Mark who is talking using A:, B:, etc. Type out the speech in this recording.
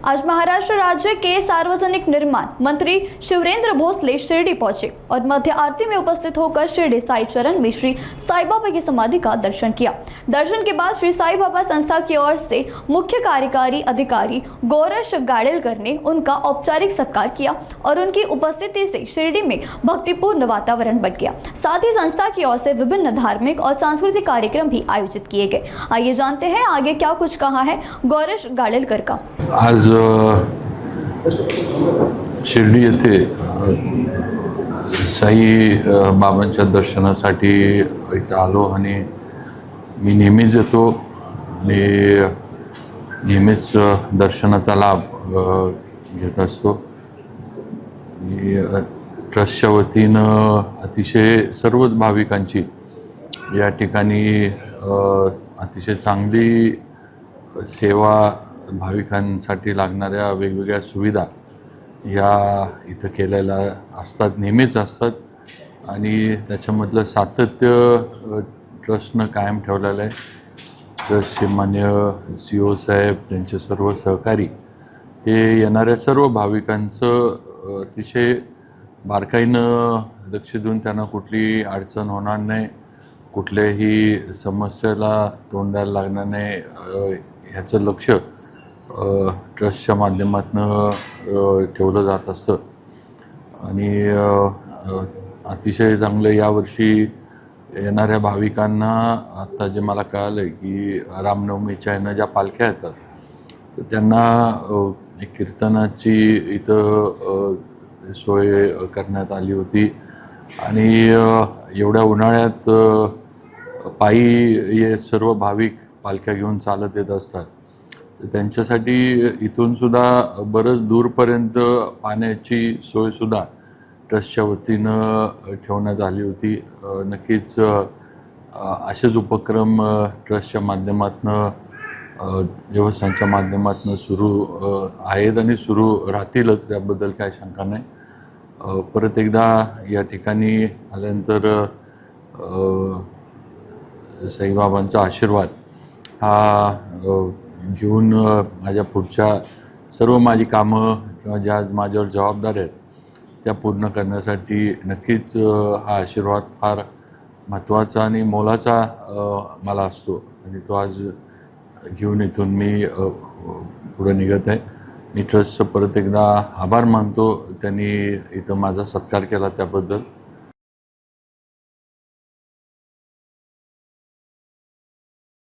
A: आज महाराष्ट्र राज्य के सार्वजनिक निर्माण मंत्री शिवरेंद्र भोसले शिरडी पहुंचे और मध्य आरती में उपस्थित होकर शिरडी साई चरण में श्री साई बाबा की समाधि का दर्शन किया। दर्शन के बाद श्री साई बाबा संस्था की ओर से मुख्य कार्यकारी अधिकारी गौरश गाडेलकर ने उनका औपचारिक सत्कार किया और उनकी उपस्थिति से शिरडी में भक्तिपूर्ण वातावरण बढ़ गया। साथ ही संस्था की ओर से विभिन्न धार्मिक और सांस्कृतिक कार्यक्रम भी आयोजित किए गए। आइए जानते हैं आगे क्या कुछ कहा है गौरश गाडेलकर का।
B: आज शिर्डी येथे साई बाबांच्या दर्शनासाठी इथं आलो आणि मी नेहमीच येतो आणि नेहमीच दर्शनाचा लाभ घेत असतो। ट्रस्टच्या वतीनं अतिशय सर्वच भाविकांची या ठिकाणी अतिशय चांगली सेवा, भाविकांसाठी लागणाऱ्या वेगवेगळ्या सुविधा या इथं केलेल्या असतात, नेहमीच असतात आणि त्याच्यामधलं सातत्य ट्रस्टनं कायम ठेवलेलं आहे। ट्रस्टचे मान्य CEO साहेब, त्यांचे सर्व सहकारी हे येणाऱ्या सर्व भाविकांचं अतिशय बारकाईनं लक्ष देऊन त्यांना कुठली अडचण होणार नाही, कुठल्याही समस्येला तोंड द्यायला लागणार नाही, ह्याचं लक्ष ट्रस्टच्या माध्यमातून ठेवलं जात असतं आणि अतिशय चांगलं यावर्षी येणाऱ्या भाविकांना आता जे मला कळालं आहे की रामनवमीच्या ह्यानं ज्या पालख्या येतात तर त्यांना एक कीर्तनाची इथं सोय करण्यात आली होती आणि एवढ्या उन्हाळ्यात पायी हे सर्व भाविक पालख्या घेऊन चालत येत असतात, तर त्यांच्यासाठी इथून सुद्धा बरंच दूरपर्यंत पाण्याची सोयसुद्धा ट्रस्टच्या वतीनं ठेवण्यात आली होती। नक्कीच असेच उपक्रम ट्रस्टच्या माध्यमातून, देवस्थानच्या माध्यमातून सुरू आहेत आणि सुरू राहतीलच, त्याबद्दल काही शंका नाही। परत एकदा या ठिकाणी आल्यानंतर साईबाबांचा आशीर्वाद हा घेऊन माझ्या पुढच्या सर्व माझी कामं किंवा ज्या माझ्यावर जबाबदाऱ्या आहेत त्या पूर्ण करण्यासाठी नक्कीच हा आशीर्वाद फार महत्त्वाचा आणि मोलाचा मला असतो आणि तो आज घेऊन इथून मी पुढे निघत आहे। मी ट्रस्टचं परत एकदा आभार मानतो, त्यांनी इथं माझा सत्कार केला त्याबद्दल।